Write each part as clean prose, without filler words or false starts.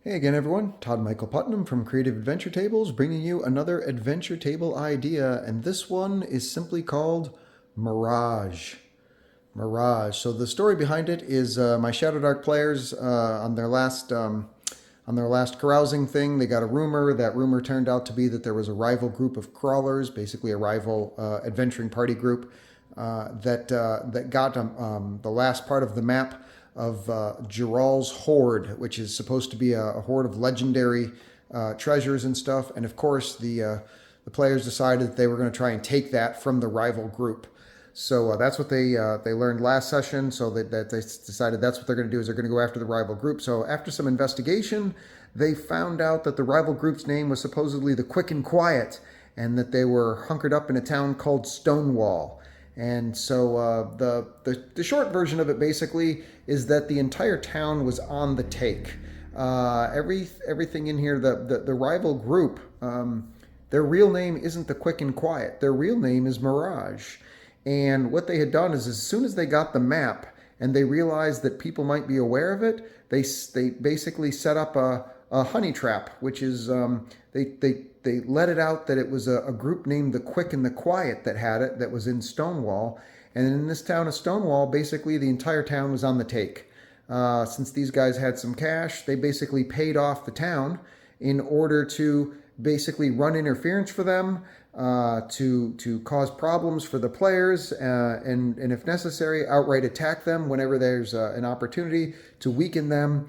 Hey again, everyone. Todd Michael Putnam from Creative Adventure Tables, bringing you another adventure table idea, and this one is simply called Mirage. Mirage. So the story behind it is my Shadow Dark players on their last carousing thing. They got a rumor. That rumor turned out to be that there was a rival group of crawlers, basically a rival adventuring party group that got the last part of the map of Giral's Hoard, which is supposed to be a hoard of legendary treasures and stuff. And of course, the players decided that they were going to try and take that from the rival group. So that's what they learned last session. So that they decided that's what they're going to do, is they're going to go after the rival group. So after some investigation, they found out that the rival group's name was supposedly the Quick and Quiet, and that they were hunkered up in a town called Stonewall. And so the short version of it basically is that the entire town was on the take. Everything in here, the rival group, their real name isn't the Quick and Quiet. Their real name is Mirage. And what they had done is, as soon as they got the map and they realized that people might be aware of it, they basically set up a honey trap, which is they let it out that it was a group named the Quick and the Quiet that had it, that was in Stonewall. And in this town of Stonewall, basically the entire town was on the take. Since these guys had some cash, they basically paid off the town in order to basically run interference for them, to cause problems for the players, and if necessary, outright attack them whenever there's an opportunity to weaken them.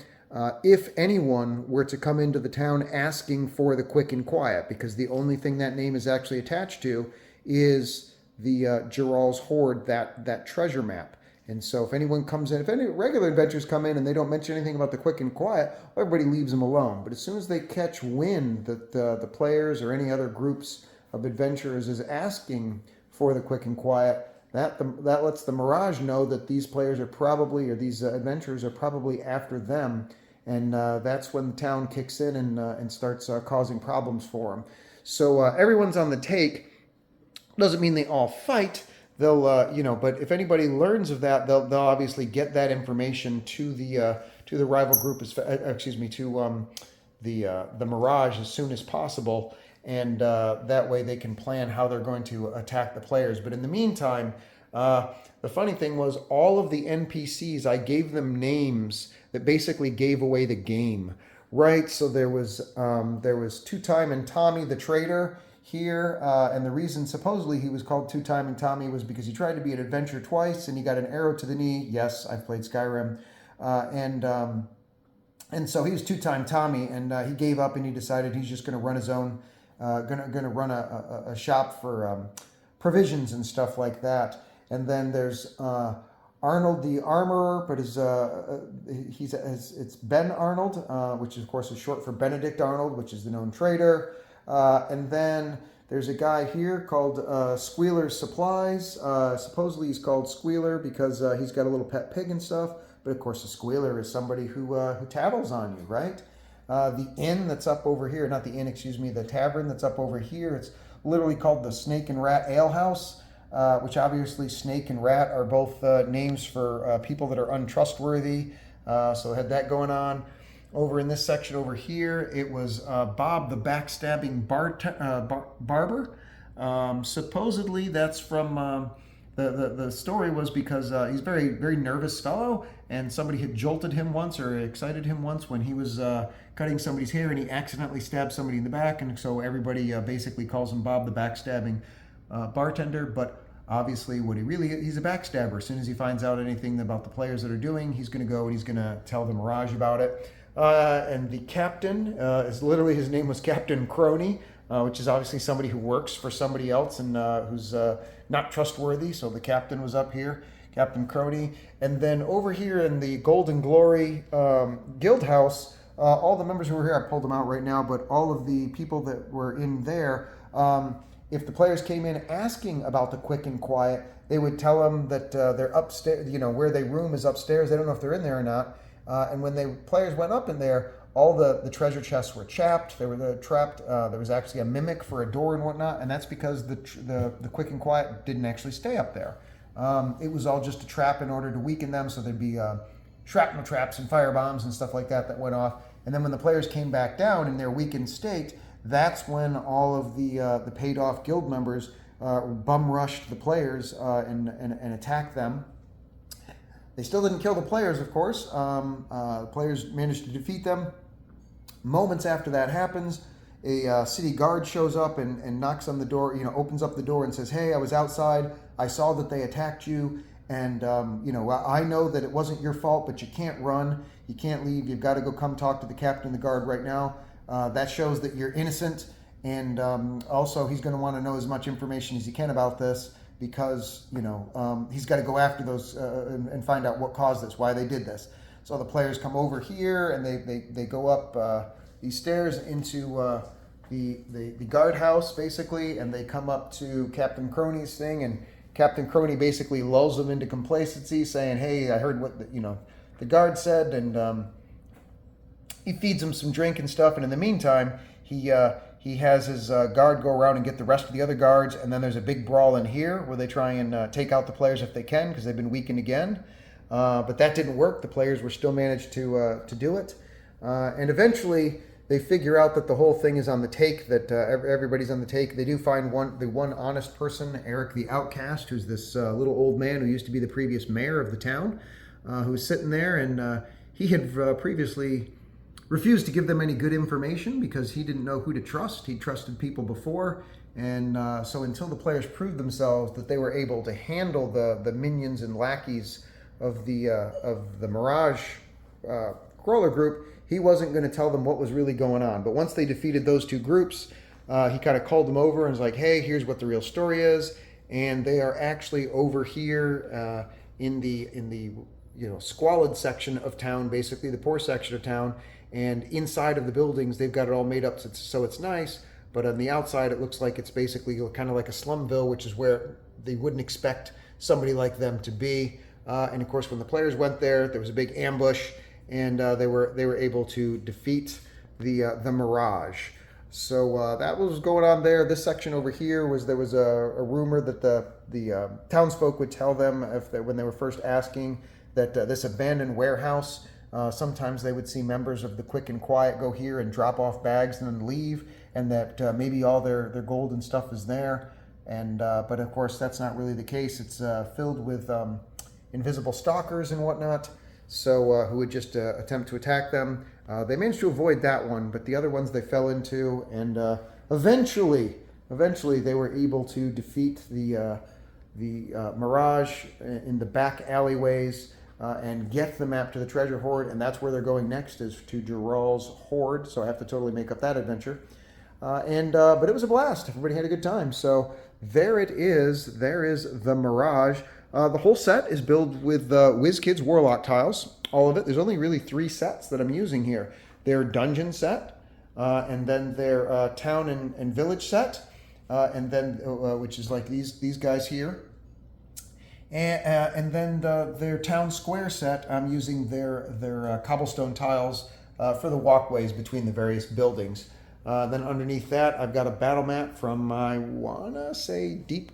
If anyone were to come into the town asking for the Quick and Quiet, because the only thing that name is actually attached to is the Giral's Hoard, that treasure map. And so if anyone comes in, if any regular adventurers come in and they don't mention anything about the Quick and Quiet, well, everybody leaves them alone. But as soon as they catch wind that the players or any other groups of adventurers is asking for the Quick and Quiet, that lets the Mirage know that these players are probably, or these adventurers are probably after them. And that's when the town kicks in and starts causing problems for them. So everyone's on the take. Doesn't mean they all fight. They'll, but if anybody learns of that, they'll obviously get that information to the rival group, to the Mirage as soon as possible, and that way they can plan how they're going to attack the players. But in the meantime, the funny thing was, all of the NPCs, I gave them names that basically gave away the game, right? So there was Two-Time and Tommy the Trader here, and the reason supposedly he was called Two-Time and Tommy was because he tried to be an adventurer twice and he got an arrow to the knee. Yes, I've played Skyrim, and so he was Two-Time Tommy, and he gave up and he decided he's just going to run his own, going to run a shop for provisions and stuff like that. And then there's Arnold the Armorer, but it's Ben Arnold, which of course is short for Benedict Arnold, which is the known trader. And then there's a guy here called Squealer's Supplies. Supposedly he's called Squealer because he's got a little pet pig and stuff. But of course, a squealer is somebody who tattles on you, right? The inn that's up over here, not the inn, excuse me, the tavern that's up over here, it's literally called the Snake and Rat Ale House, which obviously Snake and Rat are both names for people that are untrustworthy. So had that going on. Over in this section over here, it was Bob the Backstabbing Barber. Supposedly that's from the story was because he's a very, very nervous fellow, and somebody had jolted him once or excited him once when he was cutting somebody's hair, and he accidentally stabbed somebody in the back, and so everybody basically calls him Bob the Backstabbing Bartender. But obviously what he's a backstabber. As soon as he finds out anything about the players that are doing, he's going to go and he's going to tell the Mirage about it. And the captain is literally, his name was Captain Crony, which is obviously somebody who works for somebody else and who's not trustworthy. So the captain was up here, Captain Crony. And then over here in the Golden Glory Guild House, all the members who were here, I pulled them out right now, but all of the people that were in there, if the players came in asking about the Quick and Quiet, they would tell them that they're upstairs, where they room is upstairs. They don't know if they're in there or not. And when the players went up in there, all the treasure chests were chapped. They were trapped. There was actually a mimic for a door and whatnot, and that's because the Quick and Quiet didn't actually stay up there. It was all just a trap in order to weaken them, so there'd be shrapnel traps and fire bombs and stuff like that went off. And then when the players came back down in their weakened state, that's when all of the paid off guild members bum rushed the players and attacked them. They still didn't kill the players, of course. The players managed to defeat them. Moments after that happens, a city guard shows up and knocks on the door, opens up the door and says, "Hey, I was outside. I saw that they attacked you. And, I know that it wasn't your fault, but you can't run. You can't leave. You've got to go come talk to the captain of the guard right now. That shows that you're innocent. And also, he's going to want to know as much information as he can about this because, he's got to go after those and find out what caused this, why they did this." So the players come over here and they go up these stairs into the guardhouse, basically, and they come up to Captain Crony's thing, and Captain Crony basically lulls them into complacency, saying, "Hey, I heard what the guard said," and he feeds them some drink and stuff. And in the meantime, he has his guard go around and get the rest of the other guards. And then there's a big brawl in here where they try and take out the players if they can because they've been weakened again. But that didn't work. The players were still managed to do it, and eventually they figure out that the whole thing is on the take, that everybody's on the take. They do find the one honest person, Eric the Outcast, who's this little old man who used to be the previous mayor of the town, who's sitting there, and he had previously refused to give them any good information because he didn't know who to trust. He trusted people before, and so until the players proved themselves that they were able to handle the minions and lackeys of the Mirage crawler group, he wasn't going to tell them what was really going on. But once they defeated those two groups, he kind of called them over and was like, "Hey, here's what the real story is." And they are actually over here in the squalid section of town, basically the poor section of town. And inside of the buildings, they've got it all made up so it's nice. But on the outside, it looks like it's basically kind of like a slumville, which is where they wouldn't expect somebody like them to be. And of course, when the players went there, there was a big ambush. And they were able to defeat the Mirage. So that was going on there. This section over here there was a rumor that the townsfolk would tell them when they were first asking that this abandoned warehouse, sometimes they would see members of the Quick and Quiet go here and drop off bags and then leave, and that maybe all their gold and stuff is there. And but of course that's not really the case. It's filled with invisible stalkers and whatnot. So who would just attempt to attack them. They managed to avoid that one, but the other ones they fell into, and eventually they were able to defeat the Mirage in the back alleyways and get the map to the treasure hoard, and that's where they're going next, is to Geral's hoard. So I have to totally make up that adventure. But it was a blast. Everybody had a good time. So there it is. There is the Mirage. The whole set is built with WizKids Warlock tiles, all of it. There's only really 3 sets that I'm using here. Their dungeon set, and then their town and village set, and then which is like these guys here, and then their town square set. I'm using their cobblestone tiles for the walkways between the various buildings. Then underneath that, I've got a battle map from I wanna say Deep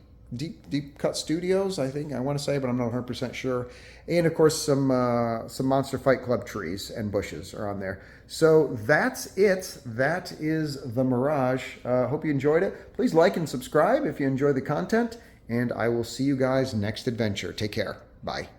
Cut Studios, I think I want to say, but I'm not 100% sure. And of course, some Monster Fight Club trees and bushes are on there. So that's it. That is the Mirage. Hope you enjoyed it. Please like and subscribe if you enjoy the content, and I will see you guys next adventure. Take care. Bye.